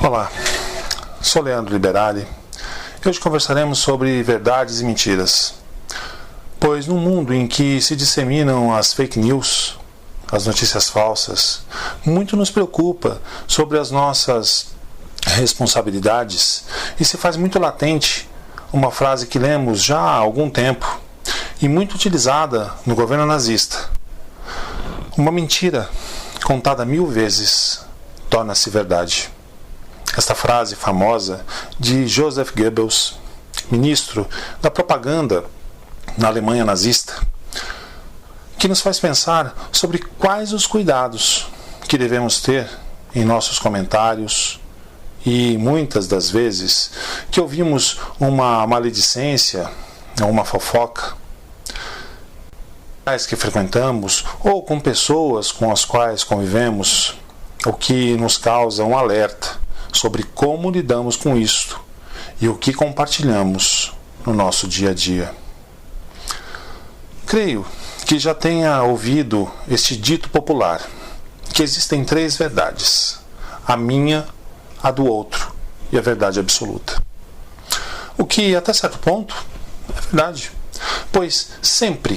Olá, sou Leandro Liberali e hoje conversaremos sobre verdades e mentiras. Pois num mundo em que se disseminam as fake news, as notícias falsas, muito nos preocupa sobre as nossas responsabilidades e se faz muito latente uma frase que lemos já há algum tempo e muito utilizada no governo nazista. Uma mentira contada 1000 vezes torna-se verdade. Esta frase famosa de Joseph Goebbels, ministro da propaganda na Alemanha nazista, que nos faz pensar sobre quais os cuidados que devemos ter em nossos comentários e muitas das vezes que ouvimos uma maledicência ou uma fofoca que frequentamos ou com pessoas com as quais convivemos, o que nos causa um alerta sobre como lidamos com isto e o que compartilhamos no nosso dia a dia. Creio que já tenha ouvido este dito popular, que existem 3 verdades: a minha, a do outro e a verdade absoluta. O que, até certo ponto, é verdade, pois sempre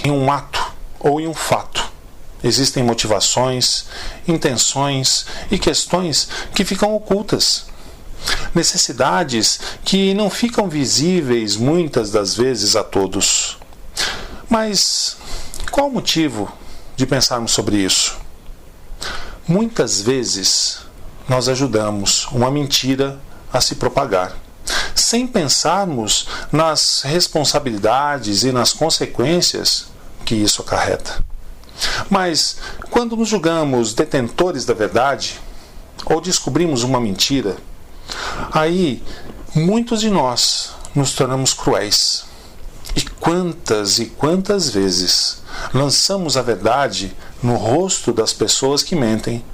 em um ato ou em um fato existem motivações, intenções e questões que ficam ocultas. Necessidades que não ficam visíveis muitas das vezes a todos. Mas qual o motivo de pensarmos sobre isso? Muitas vezes nós ajudamos uma mentira a se propagar, sem pensarmos nas responsabilidades e nas consequências que isso acarreta. Mas, quando nos julgamos detentores da verdade, ou descobrimos uma mentira, aí muitos de nós nos tornamos cruéis. E quantas vezes lançamos a verdade no rosto das pessoas que mentem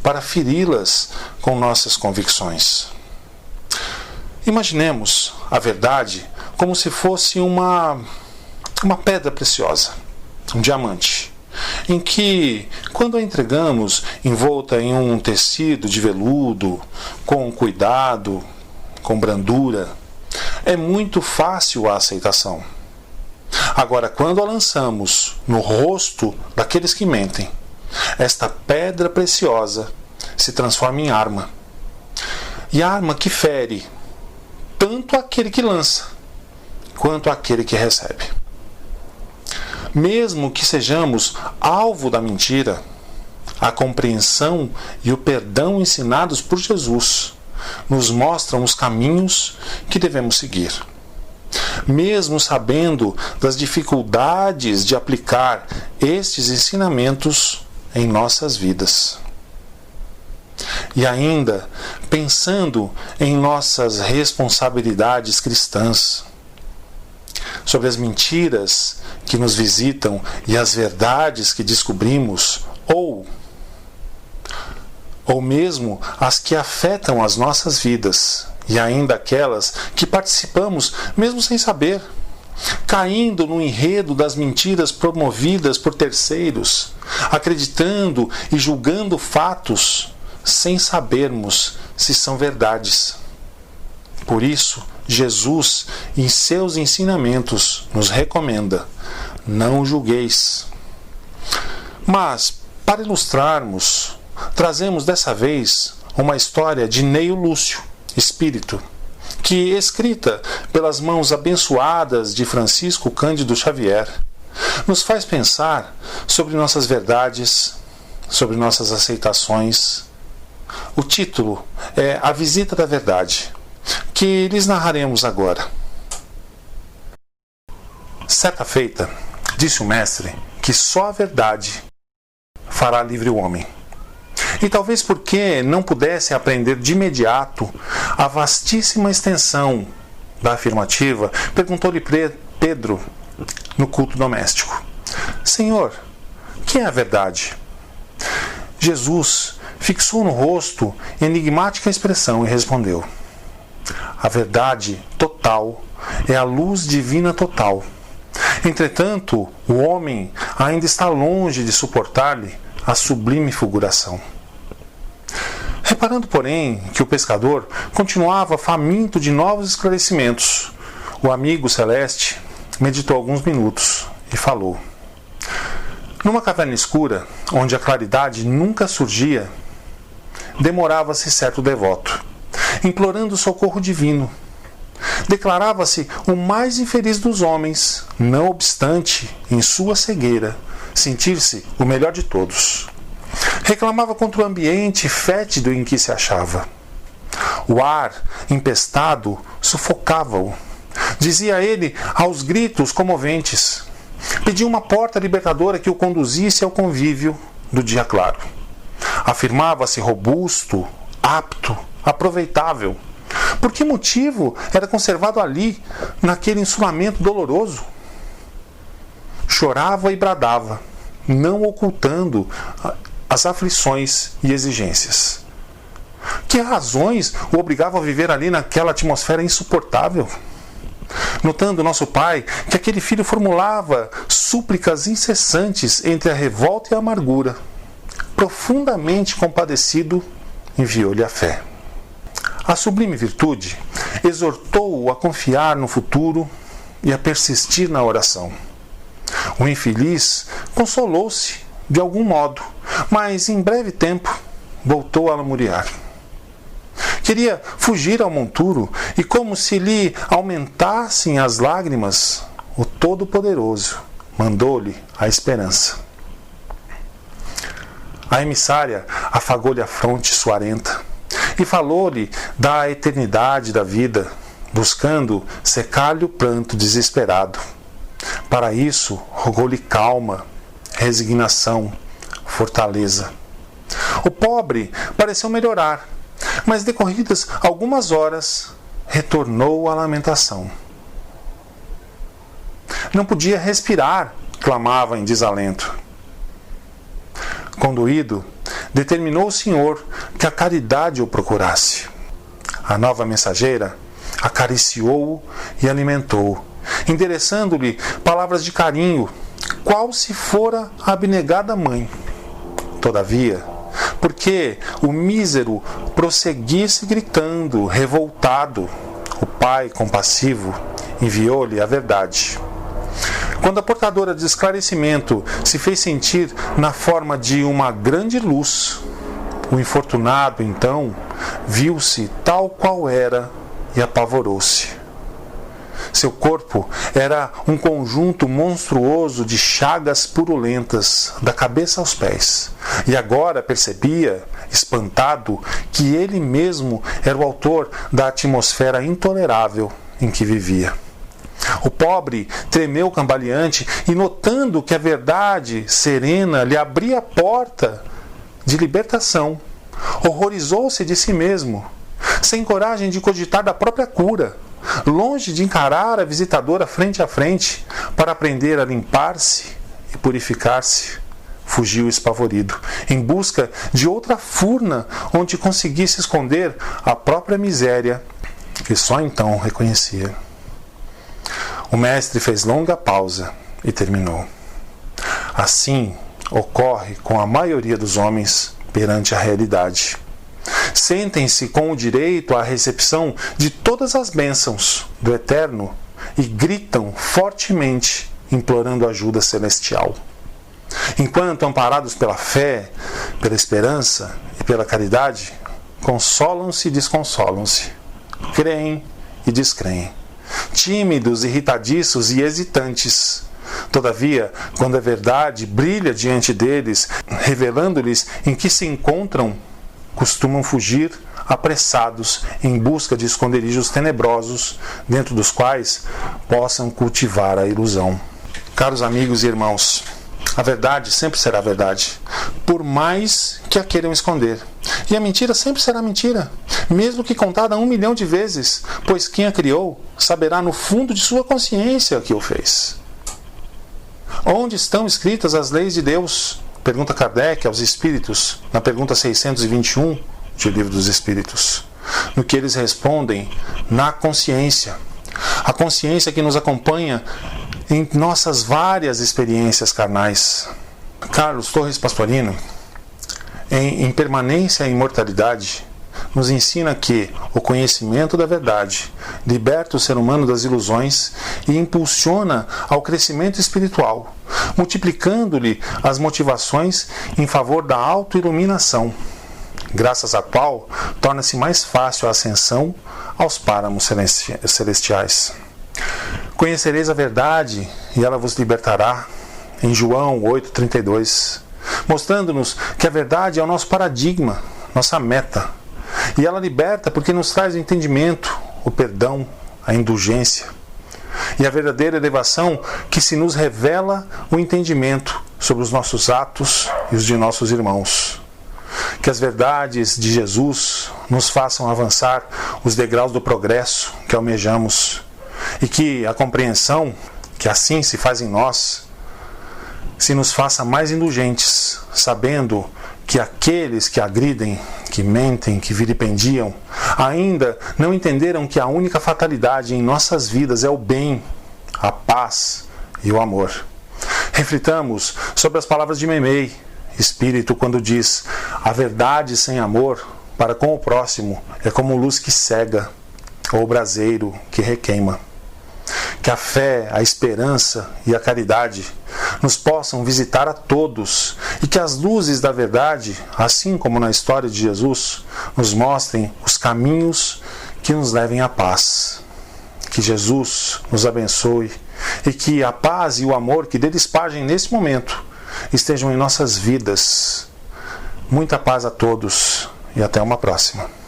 para feri-las com nossas convicções. Imaginemos a verdade como se fosse uma pedra preciosa, um diamante, em que, quando a entregamos envolta em um tecido de veludo, com cuidado, com brandura, é muito fácil a aceitação. Agora, quando a lançamos no rosto daqueles que mentem, esta pedra preciosa se transforma em arma. E arma que fere tanto aquele que lança, quanto aquele que recebe. Mesmo que sejamos alvo da mentira, a compreensão e o perdão ensinados por Jesus nos mostram os caminhos que devemos seguir. Mesmo sabendo das dificuldades de aplicar estes ensinamentos em nossas vidas. E ainda pensando em nossas responsabilidades cristãs, sobre as mentiras que nos visitam e as verdades que descobrimos, ou mesmo as que afetam as nossas vidas, e ainda aquelas que participamos mesmo sem saber, caindo no enredo das mentiras promovidas por terceiros, acreditando e julgando fatos sem sabermos se são verdades. Por isso, Jesus, em seus ensinamentos, nos recomenda: não julgueis. Mas, para ilustrarmos, trazemos dessa vez uma história de Neio Lúcio, espírito, que, escrita pelas mãos abençoadas de Francisco Cândido Xavier, nos faz pensar sobre nossas verdades, sobre nossas aceitações. O título é A Visita da Verdade, que lhes narraremos agora. Certa feita, disse o mestre que só a verdade fará livre o homem. E talvez porque não pudesse aprender de imediato a vastíssima extensão da afirmativa, perguntou-lhe Pedro no culto doméstico: Senhor, que é a verdade? Jesus fixou no rosto enigmática expressão e respondeu: a verdade total é a luz divina total. Entretanto, o homem ainda está longe de suportar-lhe a sublime fulguração. Reparando, porém, que o pescador continuava faminto de novos esclarecimentos, o amigo celeste meditou alguns minutos e falou: numa caverna escura, onde a claridade nunca surgia, demorava-se certo devoto, implorando socorro divino. Declarava-se o mais infeliz dos homens, não obstante, em sua cegueira, sentir-se o melhor de todos. Reclamava contra o ambiente fétido em que se achava. O ar empestado sufocava-o. Dizia ele aos gritos comoventes. Pedia uma porta libertadora que o conduzisse ao convívio do dia claro. Afirmava-se robusto, apto, aproveitável. Por que motivo era conservado ali, naquele insulamento doloroso? Chorava e bradava, não ocultando as aflições e exigências. Que razões o obrigavam a viver ali naquela atmosfera insuportável? Notando nosso pai que aquele filho formulava súplicas incessantes entre a revolta e a amargura, profundamente compadecido, enviou-lhe a fé. A sublime virtude exortou-o a confiar no futuro e a persistir na oração. O infeliz consolou-se de algum modo, mas em breve tempo voltou a lamuriar. Queria fugir ao monturo e, como se lhe aumentassem as lágrimas, o Todo-Poderoso mandou-lhe a esperança. A emissária afagou-lhe a fronte suarenta e falou-lhe da eternidade da vida, buscando secar-lhe o pranto desesperado. Para isso, rogou-lhe calma, resignação, fortaleza. O pobre pareceu melhorar, mas decorridas algumas horas, retornou à lamentação. Não podia respirar, clamava em desalento. Conduído, determinou o Senhor que a caridade o procurasse. A nova mensageira acariciou-o e alimentou-o, endereçando-lhe palavras de carinho, qual se fora a abnegada mãe. Todavia, porque o mísero prosseguisse gritando, revoltado, o pai, compassivo, enviou-lhe a verdade. Quando a portadora de esclarecimento se fez sentir na forma de uma grande luz, o infortunado, então, viu-se tal qual era e apavorou-se. Seu corpo era um conjunto monstruoso de chagas purulentas, da cabeça aos pés. E agora percebia, espantado, que ele mesmo era o autor da atmosfera intolerável em que vivia. O pobre tremeu cambaleante e, notando que a verdade serena lhe abria a porta de libertação, horrorizou-se de si mesmo, sem coragem de cogitar da própria cura, longe de encarar a visitadora frente a frente para aprender a limpar-se e purificar-se. Fugiu espavorido, em busca de outra furna onde conseguisse esconder a própria miséria que só então reconhecia. O mestre fez longa pausa e terminou. Assim ocorre com a maioria dos homens perante a realidade. Sentem-se com o direito à recepção de todas as bênçãos do Eterno e gritam fortemente, implorando ajuda celestial. Enquanto, amparados pela fé, pela esperança e pela caridade, consolam-se e desconsolam-se, creem e descreem, tímidos, irritadiços e hesitantes. Todavia, quando a verdade brilha diante deles, revelando-lhes em que se encontram, costumam fugir apressados em busca de esconderijos tenebrosos, dentro dos quais possam cultivar a ilusão. Caros amigos e irmãos, a verdade sempre será verdade, por mais que a queiram esconder. E a mentira sempre será mentira, mesmo que contada 1 milhão de vezes, pois quem a criou saberá no fundo de sua consciência que o fez. Onde estão escritas as leis de Deus? Pergunta Kardec aos Espíritos, na pergunta 621 do Livro dos Espíritos. No que eles respondem, na consciência. A consciência que nos acompanha em nossas várias experiências carnais. Carlos Torres Pastorino, em Permanência e Imortalidade, nos ensina que o conhecimento da verdade liberta o ser humano das ilusões e impulsiona ao crescimento espiritual, multiplicando-lhe as motivações em favor da autoiluminação, graças à qual torna-se mais fácil a ascensão aos páramos celestiais. Conhecereis a verdade e ela vos libertará, em João 8,32, mostrando-nos que a verdade é o nosso paradigma, nossa meta. E ela liberta porque nos traz o entendimento, o perdão, a indulgência. E a verdadeira elevação que se nos revela o entendimento sobre os nossos atos e os de nossos irmãos. Que as verdades de Jesus nos façam avançar os degraus do progresso que almejamos. E que a compreensão, que assim se faz em nós, se nos faça mais indulgentes, sabendo que aqueles que agridem, que mentem, que vilipendiam, ainda não entenderam que a única fatalidade em nossas vidas é o bem, a paz e o amor. Reflitamos sobre as palavras de Meimei, espírito, quando diz: a verdade sem amor para com o próximo é como luz que cega, ou braseiro que requeima. Que a fé, a esperança e a caridade nos possam visitar a todos e que as luzes da verdade, assim como na história de Jesus, nos mostrem os caminhos que nos levem à paz. Que Jesus nos abençoe e que a paz e o amor que dele espalhem nesse momento estejam em nossas vidas. Muita paz a todos e até uma próxima.